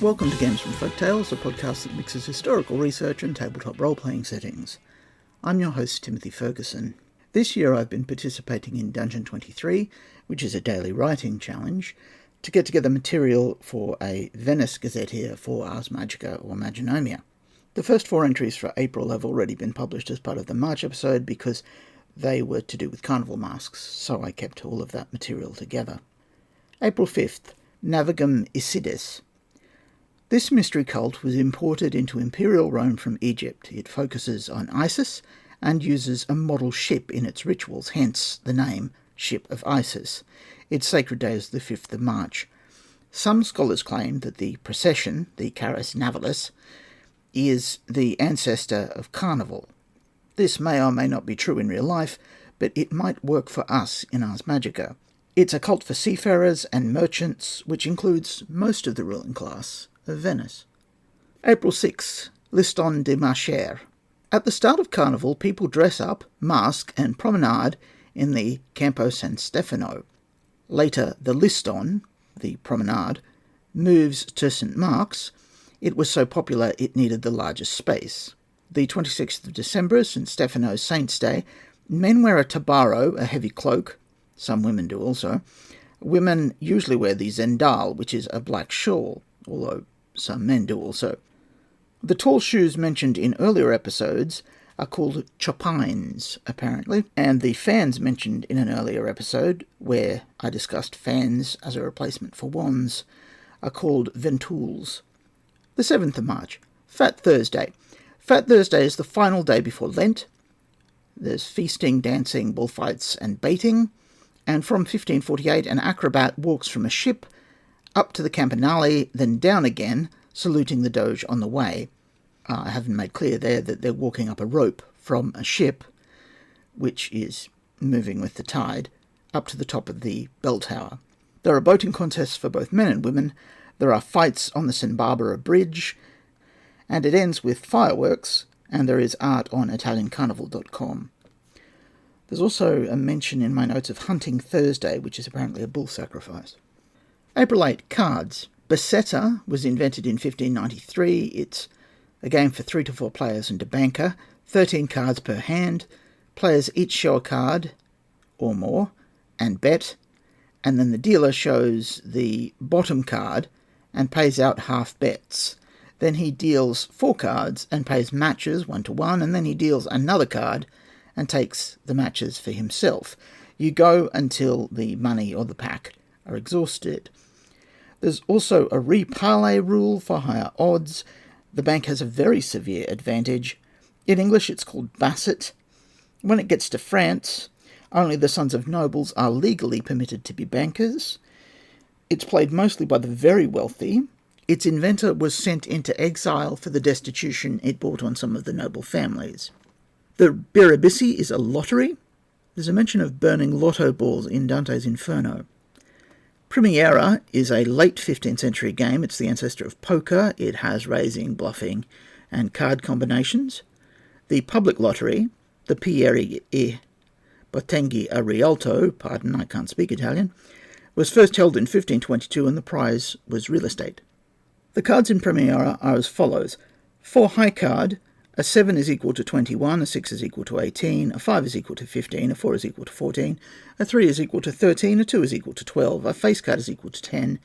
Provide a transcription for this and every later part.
Welcome to Games from Folktales, a podcast that mixes historical research and tabletop role-playing settings. I'm your host, Timothy Ferguson. This year I've been participating in Dungeon23, which is a daily writing challenge, to get together material for a Venice gazetteer for Ars Magica or Maginomia. The first 4 entries for April have already been published as part of the March episode because they were to do with carnival masks, so I kept all of that material together. April 5th, Navigum Isides. This mystery cult was imported into Imperial Rome from Egypt. It focuses on Isis and uses a model ship in its rituals, hence the name Ship of Isis. Its sacred day is the 5th of March. Some scholars claim that the procession, the Carus Navalis, is the ancestor of Carnival. This may or may not be true in real life, but it might work for us in Ars Magica. It's a cult for seafarers and merchants, which includes most of the ruling class of Venice. April 6, Liston de Marcher. At the start of Carnival, people dress up, mask, and promenade in the Campo San Stefano. Later, the Liston, the promenade, moves to St. Mark's. It was so popular it needed the largest space. The 26th of December is St. Stefano's Saint's Day. Men wear a tabaro, a heavy cloak. Some women do also. Women usually wear the zendal, which is a black shawl, although some men do also. The tall shoes mentioned in earlier episodes are called chopines, apparently, and the fans mentioned in an earlier episode, where I discussed fans as a replacement for wands, are called ventoules. The 7th of March, Fat Thursday. Fat Thursday is the final day before Lent. There's feasting, dancing, bullfights, and baiting, and from 1548 an acrobat walks from a ship up to the campanile, then down again, saluting the Doge on the way. I haven't made clear there that they're walking up a rope from a ship, which is moving with the tide, up to the top of the bell tower. There are boating contests for both men and women. There are fights on the San Barbara Bridge, and it ends with fireworks, and there is art on ItalianCarnival.com. There's also a mention in my notes of Hunting Thursday, which is apparently a bull sacrifice. April 8, Cards. Basetta was invented in 1593. It's a game for 3 to 4 players and a banker. 13 cards per hand. Players each show a card, or more, and bet. And then the dealer shows the bottom card and pays out half bets. Then he deals 4 cards and pays matches 1 to 1, and then he deals another card and takes the matches for himself. You go until the money or the pack are exhausted. There's also a reparley rule for higher odds. The bank has a very severe advantage. In English it's called basset. When it gets to France, only the sons of nobles are legally permitted to be bankers. It's played mostly by the very wealthy. Its inventor was sent into exile for the destitution it brought on some of the noble families. The Birabissi is a lottery. There's a mention of burning lotto balls in Dante's Inferno. Primiera is a late 15th century game. It's the ancestor of poker. It has raising, bluffing, and card combinations. The public lottery, the Pieri e Botteghi a Rialto, pardon, I can't speak Italian, was first held in 1522 and the prize was real estate. The cards in Primiera are as follows. 4 high card, a 7 is equal to 21, a 6 is equal to 18, a 5 is equal to 15, a 4 is equal to 14, a 3 is equal to 13, a 2 is equal to 12, a face card is equal to 10,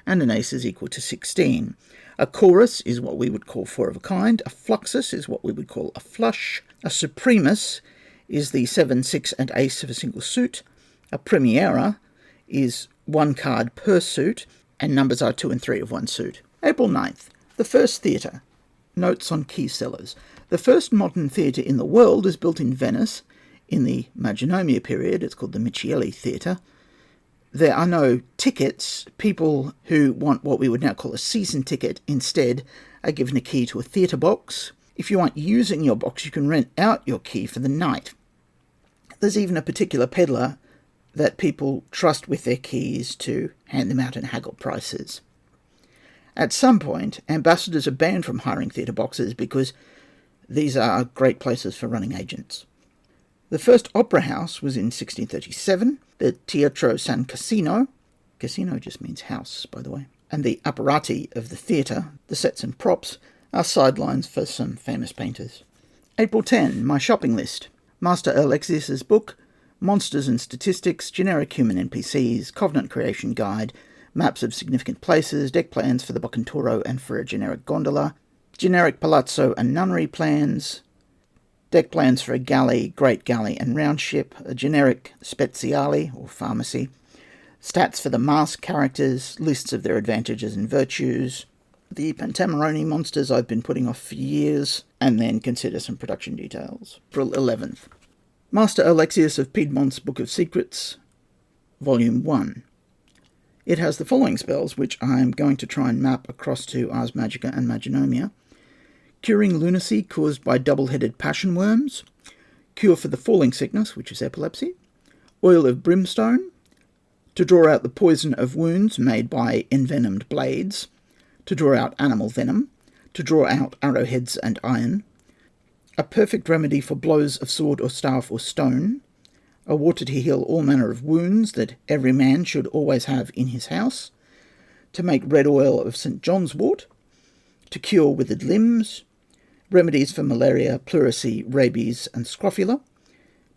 and an ace is equal to 16. A chorus is what we would call 4 of a kind, a fluxus is what we would call a flush, a supremus is the 7, 6, and ace of a single suit, a primiera is 1 card per suit, and numbers are 2 and 3 of one suit. April 9th, the First Theatre. Notes on key sellers. The first modern theatre in the world is built in Venice in the Maginomia period. It's called the Michieli Theatre. There are no tickets. People who want what we would now call a season ticket instead are given a key to a theatre box. If you aren't using your box, you can rent out your key for the night. There's even a particular peddler that people trust with their keys to hand them out and haggle prices. At some point, ambassadors are banned from hiring theatre boxes because these are great places for running agents. The first opera house was in 1637, the Teatro San Casino. Casino just means house, by the way. and the apparati of the theatre, the sets and props, are sidelines for some famous painters. April 10, my shopping list. Master Alexius's book, Monsters and Statistics, Generic Human NPCs, Covenant Creation Guide, Maps of Significant Places, Deck Plans for the Boccantoro and for a Generic Gondola, Generic Palazzo and Nunnery Plans, Deck Plans for a Galley, Great Galley and Round Ship, a Generic Speziale or Pharmacy, Stats for the mask characters, lists of their advantages and virtues, the Pentamerone monsters I've been putting off for years, and then consider some production details. April 11th. Master Alexius of Piedmont's Book of Secrets, Volume 1. It has the following spells, which I'm going to try and map across to Ars Magica and Maginomia. Curing lunacy caused by double-headed passion worms. Cure for the falling sickness, which is epilepsy. Oil of brimstone. To draw out the poison of wounds made by envenomed blades. To draw out animal venom. To draw out arrowheads and iron. A perfect remedy for blows of sword or staff or stone. A water to heal all manner of wounds that every man should always have in his house. To make red oil of St. John's wort. To cure withered limbs. Remedies for malaria, pleurisy, rabies, and scrofula.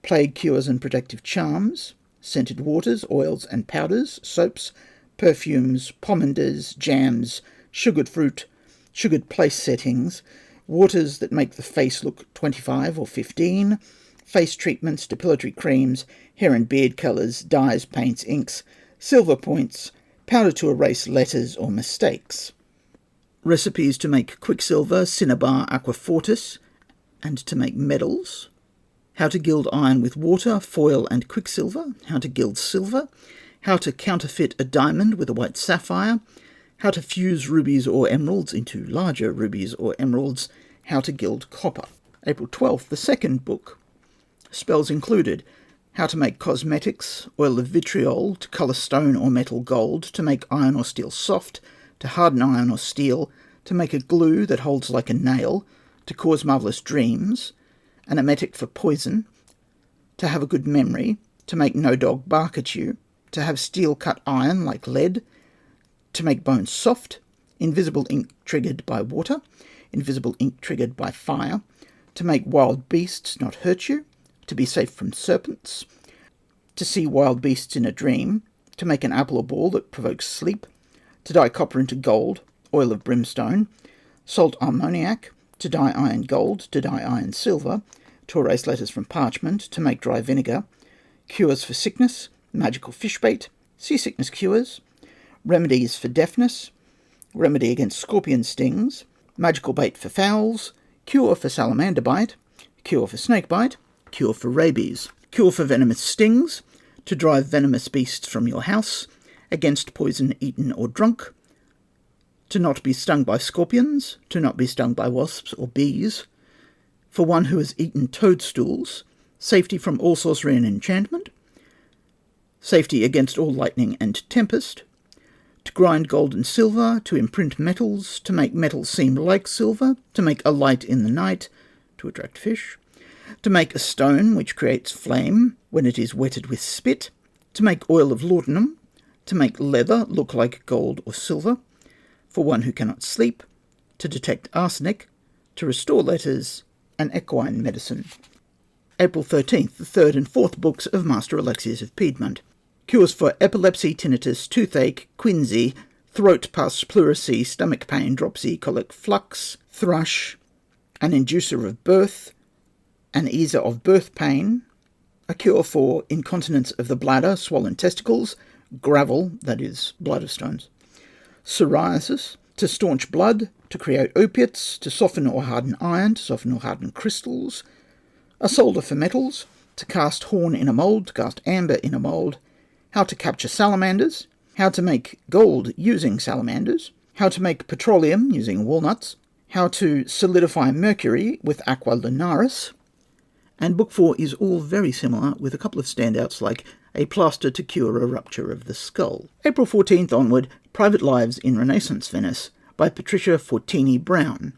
Plague cures and protective charms. Scented waters, oils and powders, soaps, perfumes, pomanders, jams, sugared fruit, sugared place settings, waters that make the face look 25 or 15, face treatments, depilatory creams, hair and beard colours, dyes, paints, inks, silver points, powder to erase letters or mistakes. Recipes to make quicksilver, cinnabar, aquafortis, and to make medals. How to gild iron with water, foil and quicksilver. How to gild silver. How to counterfeit a diamond with a white sapphire. How to fuse rubies or emeralds into larger rubies or emeralds. How to gild copper. April 12th, the second book. Spells included: how to make cosmetics, oil of vitriol, to colour stone or metal gold, to make iron or steel soft, to harden iron or steel, to make a glue that holds like a nail, to cause marvellous dreams, an emetic for poison, to have a good memory, to make no dog bark at you, to have steel cut iron like lead, to make bones soft, invisible ink triggered by water, invisible ink triggered by fire, to make wild beasts not hurt you, to be safe from serpents, to see wild beasts in a dream, to make an apple or ball that provokes sleep, to dye copper into gold, oil of brimstone, salt ammoniac, to dye iron gold, to dye iron silver, to erase letters from parchment, to make dry vinegar, cures for sickness, magical fish bait, seasickness cures, remedies for deafness, remedy against scorpion stings, magical bait for fowls, cure for salamander bite, cure for snake bite, cure for rabies, cure for venomous stings, to drive venomous beasts from your house, against poison eaten or drunk, to not be stung by scorpions, to not be stung by wasps or bees, for one who has eaten toadstools, safety from all sorcery and enchantment, safety against all lightning and tempest, to grind gold and silver, to imprint metals, to make metal seem like silver, to make a light in the night, to attract fish, to make a stone which creates flame when it is wetted with spit, to make oil of laudanum, to make leather look like gold or silver, for one who cannot sleep, to detect arsenic, to restore letters, and equine medicine. April 13th, the third and fourth books of Master Alexius of Piedmont. Cures for epilepsy, tinnitus, toothache, quinsy, throat pus, pleurisy, stomach pain, dropsy, colic, flux, thrush, an inducer of birth, an easer of birth pain, a cure for incontinence of the bladder, swollen testicles, gravel, that is, blood of stones, psoriasis, to staunch blood, to create opiates, to soften or harden iron, to soften or harden crystals, a solder for metals, to cast horn in a mould, to cast amber in a mould, how to capture salamanders, how to make gold using salamanders, how to make petroleum using walnuts, how to solidify mercury with aqua lunaris, and Book 4 is all very similar, with a couple of standouts like a plaster to cure a rupture of the skull. April 14th onward, Private Lives in Renaissance Venice by Patricia Fortini Brown.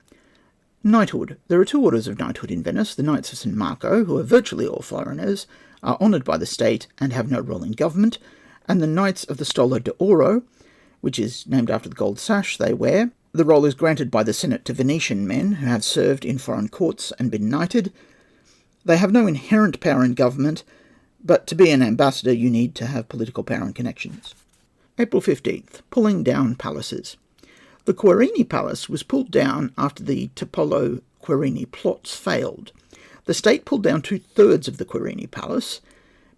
Knighthood. There are two orders of knighthood in Venice. The Knights of St. Marco, who are virtually all foreigners, are honoured by the state and have no role in government, and the Knights of the Stolo d'Oro, which is named after the gold sash they wear. The role is granted by the Senate to Venetian men who have served in foreign courts and been knighted. They have no inherent power in government, but to be an ambassador you need to have political power and connections. April 15th. Pulling down palaces. The Querini Palace was pulled down after the Topolo Querini plots failed. The state pulled down 2/3 of the Querini Palace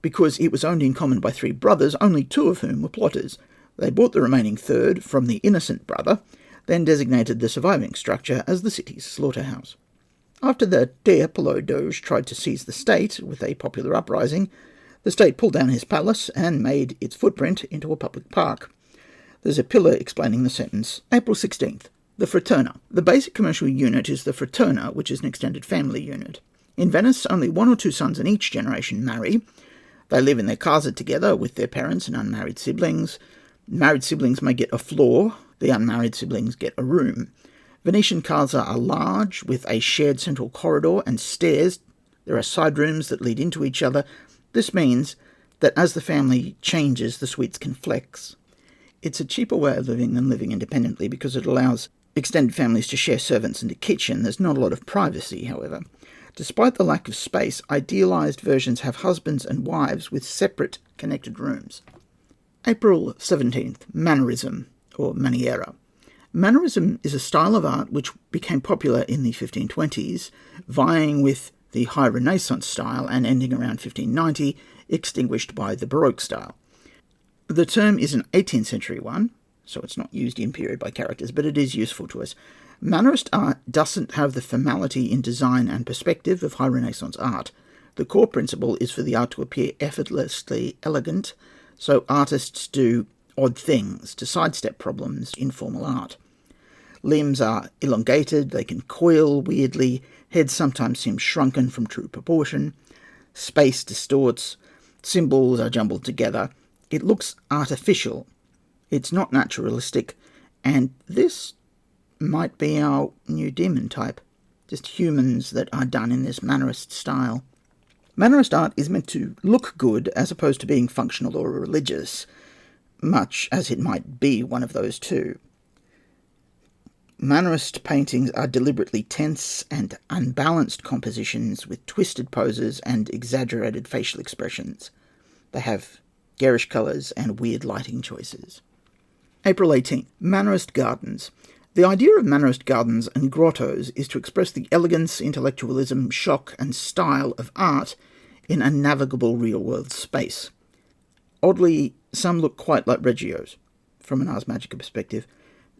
because it was owned in common by 3 brothers, only 2 of whom were plotters. They bought the remaining third from the innocent brother, then designated the surviving structure as the city's slaughterhouse. After the Tiepolo Doge tried to seize the state with a popular uprising, the state pulled down his palace and made its footprint into a public park. There's a pillar explaining the sentence. April 16th. The Fraterna. The basic commercial unit is the Fraterna, which is an extended family unit. In Venice, only 1 or 2 sons in each generation marry. They live in their casa together with their parents and unmarried siblings. Married siblings may get a floor. The unmarried siblings get a room. Venetian casa are large, with a shared central corridor and stairs. There are side rooms that lead into each other. This means that as the family changes, the suites can flex. It's a cheaper way of living than living independently because it allows extended families to share servants and a kitchen. There's not a lot of privacy, however. Despite the lack of space, idealized versions have husbands and wives with separate connected rooms. April 17th. Mannerism, or maniera. Mannerism is a style of art which became popular in the 1520s, vying with the High Renaissance style and ending around 1590, extinguished by the Baroque style. The term is an 18th century one, so it's not used in period by characters, but it is useful to us. Mannerist art doesn't have the formality in design and perspective of High Renaissance art. The core principle is for the art to appear effortlessly elegant, so artists do odd things to sidestep problems in formal art. Limbs are elongated, they can coil weirdly, heads sometimes seem shrunken from true proportion, space distorts, symbols are jumbled together. It looks artificial. It's not naturalistic, and this might be our new demon type. Just humans that are done in this Mannerist style. Mannerist art is meant to look good as opposed to being functional or religious, much as it might be one of those two. Mannerist paintings are deliberately tense and unbalanced compositions with twisted poses and exaggerated facial expressions. They have garish colours and weird lighting choices. April 18th. Mannerist gardens. The idea of Mannerist gardens and grottos is to express the elegance, intellectualism, shock and style of art in a navigable real-world space. Oddly, some look quite like Reggio's, from an Ars Magica perspective.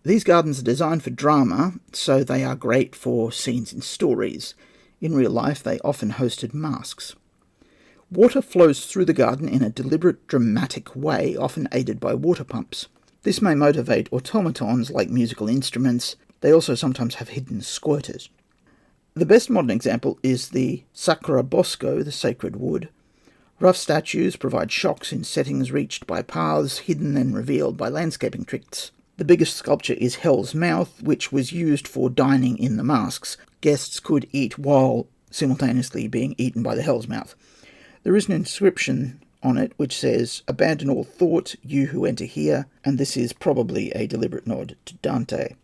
These gardens are designed for drama, so they are great for scenes in stories. In real life, they often hosted masques. Water flows through the garden in a deliberate, dramatic way, often aided by water pumps. This may motivate automatons like musical instruments. They also sometimes have hidden squirters. The best modern example is the Sacro Bosco, the sacred wood. Rough statues provide shocks in settings reached by paths, hidden and revealed by landscaping tricks. The biggest sculpture is Hell's Mouth, which was used for dining in the masques. Guests could eat while simultaneously being eaten by the Hell's Mouth. There is an inscription on it which says, "Abandon all thought, you who enter here," and this is probably a deliberate nod to Dante.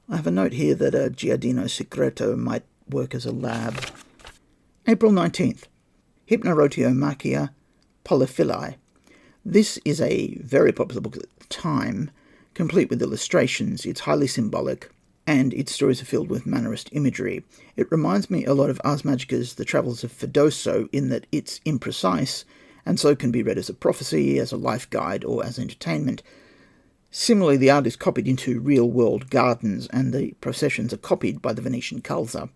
I have a note here that a Giardino Segreto might work as a lab. April 19th. Hypnorotiomakia Polyphyli. This is a very popular book at the time, complete with illustrations. It's highly symbolic, and its stories are filled with Mannerist imagery. It reminds me a lot of Ars Magica's The Travels of Fidoso in that it's imprecise, and so can be read as a prophecy, as a life guide, or as entertainment. Similarly, the art is copied into real-world gardens, and the processions are copied by the Venetian Calza.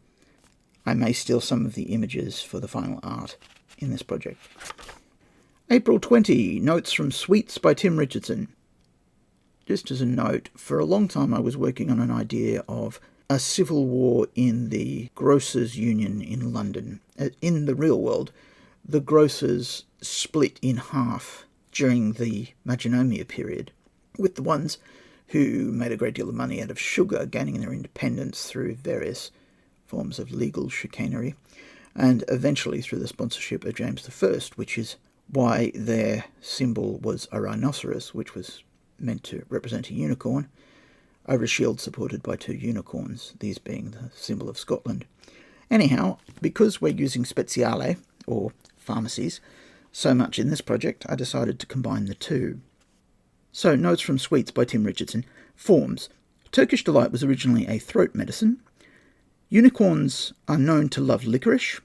I may steal some of the images for the final art in this project. April 20, Notes from Sweets by Tim Richardson. Just as a note, for a long time I was working on an idea of a civil war in the Grocers' Union in London. In the real world, the grocers split in half during the Magenomia period, with the ones who made a great deal of money out of sugar gaining their independence through various forms of legal chicanery, and eventually through the sponsorship of James I, which is why their symbol was a rhinoceros, which was meant to represent a unicorn, over a shield supported by 2 unicorns, these being the symbol of Scotland. Anyhow, because we're using speciale, or pharmacies, so much in this project, I decided to combine the two. So, notes from Sweets by Tim Richardson. Forms. Turkish Delight was originally a throat medicine. Unicorns are known to love licorice.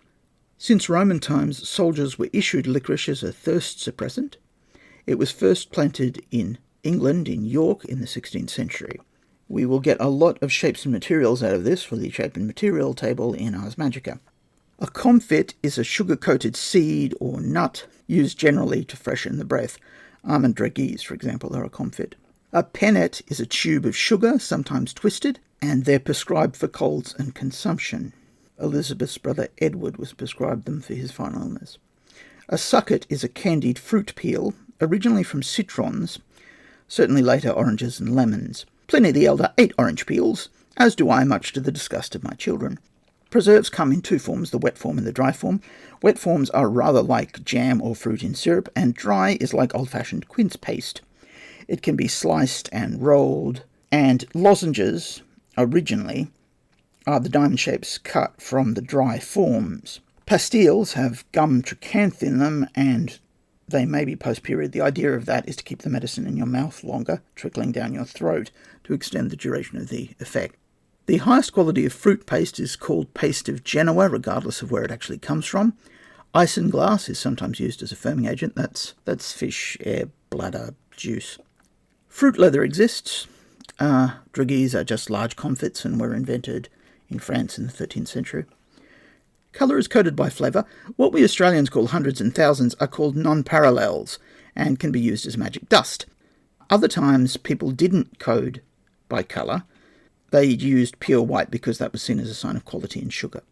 Since Roman times, soldiers were issued licorice as a thirst suppressant. It was first planted in England, in York, in the 16th century. We will get a lot of shapes and materials out of this for the shape and material table in Ars Magica. A comfit is a sugar-coated seed or nut used generally to freshen the breath. Almond dragees, for example, are a comfit. A pennet is a tube of sugar, sometimes twisted, and they're prescribed for colds and consumption. Elizabeth's brother Edward was prescribed them for his final illness. A sucket is a candied fruit peel, originally from citrons, certainly later oranges and lemons. Pliny the Elder ate orange peels, as do I, much to the disgust of my children. Preserves come in 2 forms, the wet form and the dry form. Wet forms are rather like jam or fruit in syrup, and dry is like old-fashioned quince paste. It can be sliced and rolled, and lozenges, originally, are the diamond shapes cut from the dry forms. Pastilles have gum trochanth in them, and they may be post-period. The idea of that is to keep the medicine in your mouth longer, trickling down your throat, to extend the duration of the effect. The highest quality of fruit paste is called paste of Genoa, regardless of where it actually comes from. Isinglass is sometimes used as a firming agent. That's fish, air, bladder, juice. Fruit leather exists. Dragees are just large comfits and were invented in France in the 13th century. Colour is coded by flavour. What we Australians call hundreds and thousands are called non-parallels and can be used as magic dust. Other times people didn't code by colour. They used pure white because that was seen as a sign of quality in sugar.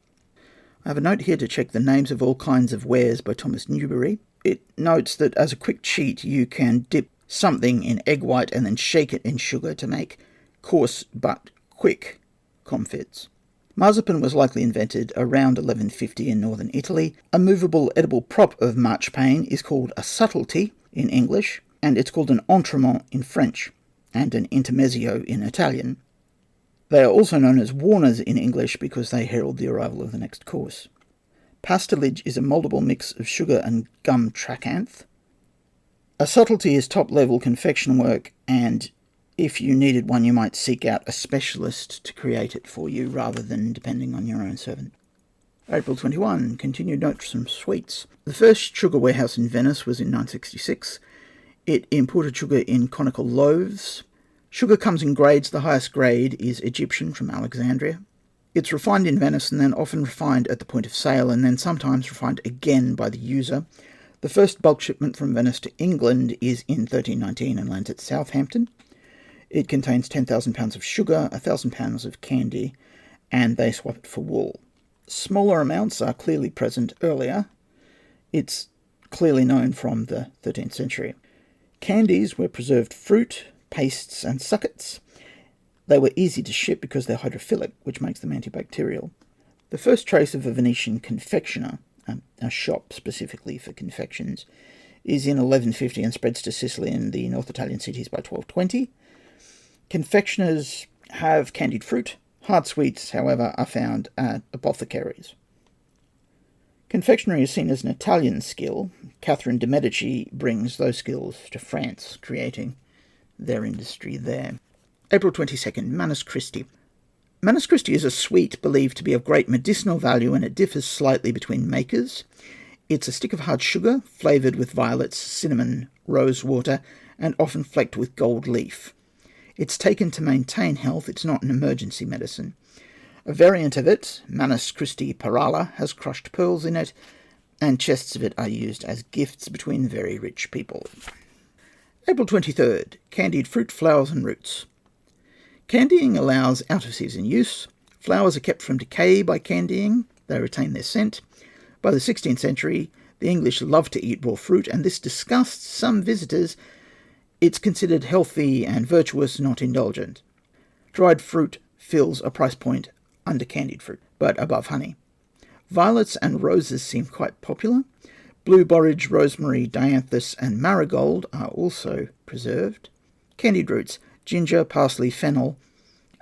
I have a note here to check the names of all kinds of wares by Thomas Newbery. It notes that as a quick cheat you can dip something in egg white and then shake it in sugar to make coarse but quick comfits. Marzipan was likely invented around 1150 in northern Italy. A movable edible prop of marchpane is called a subtlety in English, and it's called an entremets in French, and an intermezzo in Italian. They are also known as warners in English because they herald the arrival of the next course. Pastelage is a moldable mix of sugar and gum trochanth. A subtlety is top-level confection work, and if you needed one, you might seek out a specialist to create it for you rather than depending on your own servant. April 21, continued notes from Sweets. The first sugar warehouse in Venice was in 966. It imported sugar in conical loaves. Sugar comes in grades. The highest grade is Egyptian from Alexandria. It's refined in Venice and then often refined at the point of sale and then sometimes refined again by the user. The first bulk shipment from Venice to England is in 1319 and lands at Southampton. It contains 10,000 pounds of sugar, 1,000 pounds of candy, and they swap it for wool. Smaller amounts are clearly present earlier. It's clearly known from the 13th century. Candies were preserved fruit, pastes, and suckets. They were easy to ship because they're hydrophilic, which makes them antibacterial. The first trace of a Venetian confectioner, a shop specifically for confections, is in 1150 and spreads to Sicily and the North Italian cities by 1220. Confectioners have candied fruit. Hard sweets, however, are found at apothecaries. Confectionery is seen as an Italian skill. Catherine de' Medici brings those skills to France, creating their industry there. April 22nd, Manus Christi. Manus Christi is a sweet believed to be of great medicinal value, and it differs slightly between makers. It's a stick of hard sugar, flavoured with violets, cinnamon, rose water, and often flecked with gold leaf. It's taken to maintain health. It's not an emergency medicine. A variant of it, Manus Christi Parala, has crushed pearls in it, and chests of it are used as gifts between very rich people. April 23rd, candied fruit, flowers and roots. Candying allows out-of-season use. Flowers are kept from decay by candying. They retain their scent. By the 16th century, the English loved to eat raw fruit, and this disgusts some visitors. It's considered healthy and virtuous, not indulgent. Dried fruit fills a price point under candied fruit, but above honey. Violets and roses seem quite popular. Blue borage, rosemary, dianthus, and marigold are also preserved. Candied roots: ginger, parsley, fennel,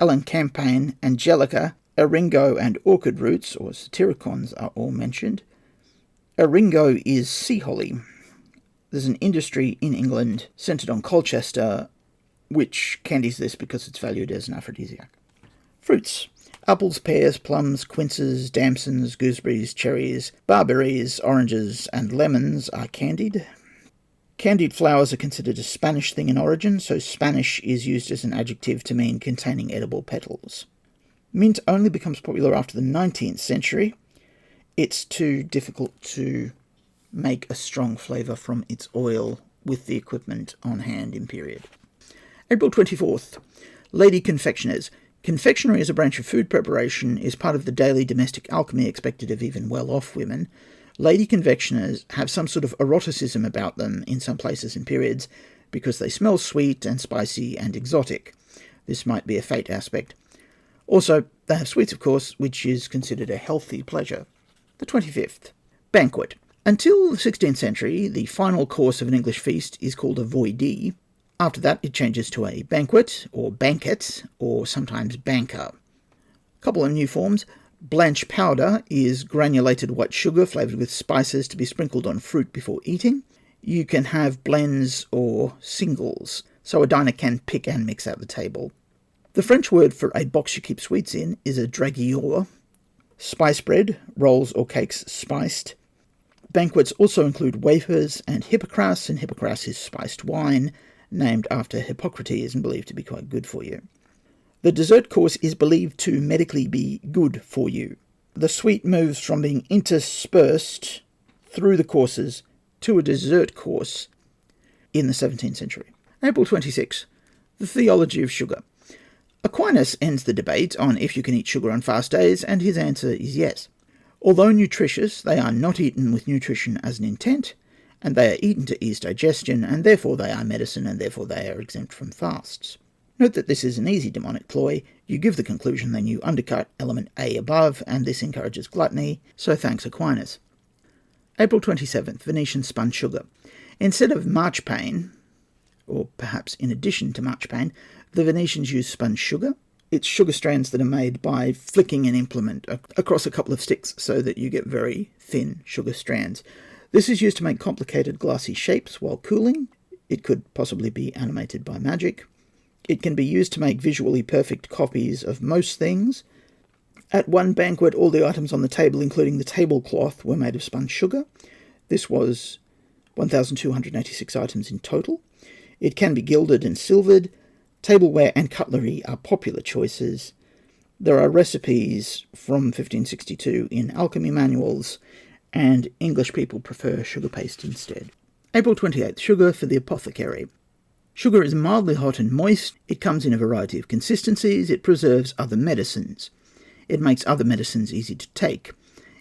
alecampane, angelica, eringo, and orchid roots, or satyricons, are all mentioned. Eringo is sea holly. There's an industry in England centred on Colchester which candies this because it's valued as an aphrodisiac. Fruits: apples, pears, plums, quinces, damsons, gooseberries, cherries, barberries, oranges, and lemons are candied. Candied flowers are considered a Spanish thing in origin, so Spanish is used as an adjective to mean containing edible petals. Mint only becomes popular after the 19th century. It's too difficult to make a strong flavour from its oil with the equipment on hand in period. April 24th. Lady confectioners. Confectionery as a branch of food preparation is part of the daily domestic alchemy expected of even well-off women. Lady confectioners have some sort of eroticism about them in some places and periods because they smell sweet and spicy and exotic. This might be a fate aspect. Also, they have sweets, of course, which is considered a healthy pleasure. The 25th. Banquet. Until the 16th century, the final course of an English feast is called a voidee. After that, it changes to a banquet, or banquet, or sometimes banker. A couple of new forms. Blanche powder is granulated white sugar flavoured with spices to be sprinkled on fruit before eating. You can have blends or singles, so a diner can pick and mix at the table. The French word for a box you keep sweets in is a dragueur. Spice bread, rolls or cakes spiced. Banquets also include wafers and hippocras is spiced wine, named after Hippocrates and believed to be quite good for you. The dessert course is believed to medically be good for you. The sweet moves from being interspersed through the courses to a dessert course in the 17th century. April 26. The theology of sugar. Aquinas ends the debate on if you can eat sugar on fast days, and his answer is yes. Although nutritious, they are not eaten with nutrition as an intent, and they are eaten to ease digestion, and therefore they are medicine, and therefore they are exempt from fasts. Note that this is an easy demonic ploy. You give the conclusion, then you undercut element A above, and this encourages gluttony, so thanks Aquinas. April 27th, Venetian spun sugar. Instead of marchpane, or perhaps in addition to marchpane, the Venetians use spun sugar. It's sugar strands that are made by flicking an implement across a couple of sticks so that you get very thin sugar strands. This is used to make complicated glassy shapes while cooling. It could possibly be animated by magic. It can be used to make visually perfect copies of most things. At one banquet, all the items on the table, including the tablecloth, were made of spun sugar. This was 1,286 items in total. It can be gilded and silvered. Tableware and cutlery are popular choices. There are recipes from 1562 in alchemy manuals, and English people prefer sugar paste instead. April 28th, sugar for the apothecary. Sugar is mildly hot and moist. It comes in a variety of consistencies. It preserves other medicines. It makes other medicines easy to take.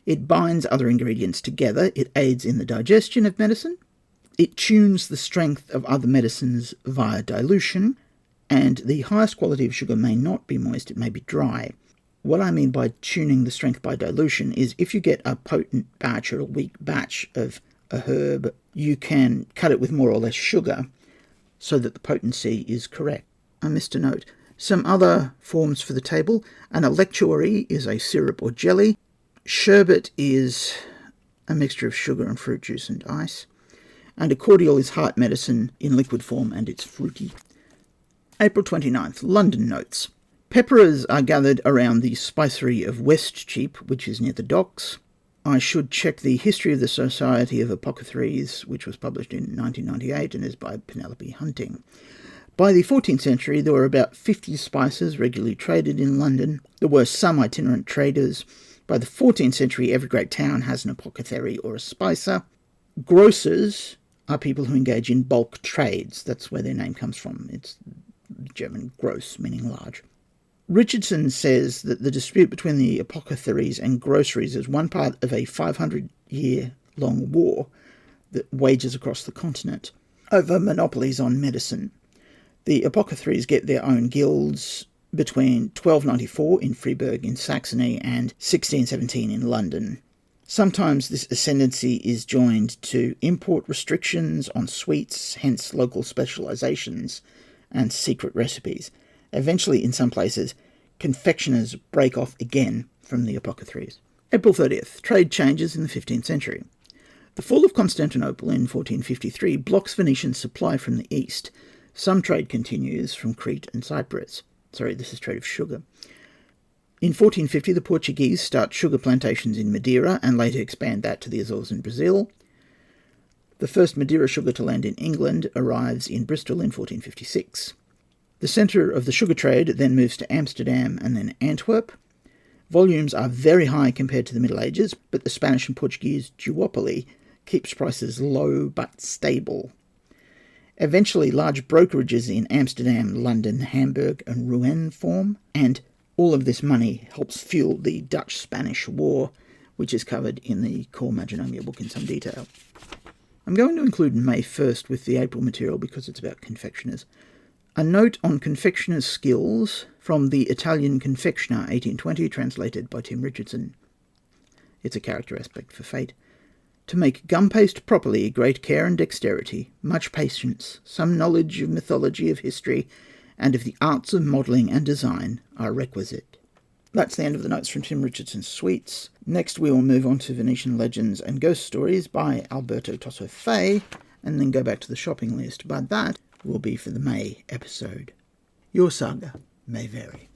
It binds other ingredients together. It aids in the digestion of medicine. It tunes the strength of other medicines via dilution. And the highest quality of sugar may not be moist, it may be dry. What I mean by tuning the strength by dilution is if you get a potent batch or a weak batch of a herb, you can cut it with more or less sugar so that the potency is correct. I missed a note. Some other forms for the table. An electuary is a syrup or jelly. Sherbet is a mixture of sugar and fruit juice and ice. And a cordial is heart medicine in liquid form, and it's fruity. April 29th, London notes. Pepperers are gathered around the spicery of Westcheap, which is near the docks. I should check the history of the Society of Apothecaries, which was published in 1998 and is by Penelope Hunting. By the 14th century, there were about 50 spices regularly traded in London. There were some itinerant traders. By the 14th century, every great town has an apothecary or a spicer. Grocers are people who engage in bulk trades. That's where their name comes from. It's German gross, meaning large. Richardson says that the dispute between the apothecaries and groceries is one part of a 500-year-long war that wages across the continent over monopolies on medicine. The apothecaries get their own guilds between 1294 in Freiburg in Saxony and 1617 in London. Sometimes this ascendancy is joined to import restrictions on sweets, hence local specializations and secret recipes. Eventually, in some places, confectioners break off again from the apothecaries. April 30th. Trade changes in the 15th century. The fall of Constantinople in 1453 blocks Venetian supply from the east. Some trade continues from Crete and Cyprus. This is trade of sugar. In 1450, the Portuguese start sugar plantations in Madeira and later expand that to the Azores and Brazil. The first Madeira sugar to land in England arrives in Bristol in 1456. The centre of the sugar trade then moves to Amsterdam and then Antwerp. Volumes are very high compared to the Middle Ages, but the Spanish and Portuguese duopoly keeps prices low but stable. Eventually, large brokerages in Amsterdam, London, Hamburg and Rouen form, and all of this money helps fuel the Dutch-Spanish War, which is covered in the Core Magonomia book in some detail. I'm going to include May 1st with the April material because it's about confectioners. A note on confectioner's skills from the Italian Confectioner 1820, translated by Tim Richardson. It's a character aspect for fate. To make gum paste properly, great care and dexterity, much patience, some knowledge of mythology, of history, and of the arts of modelling and design are requisite. That's the end of the notes from Tim Richardson's Suites. Next we will move on to Venetian Legends and Ghost Stories by Alberto Tosso-Fay, and then go back to the shopping list, but that will be for the May episode. Your saga may vary.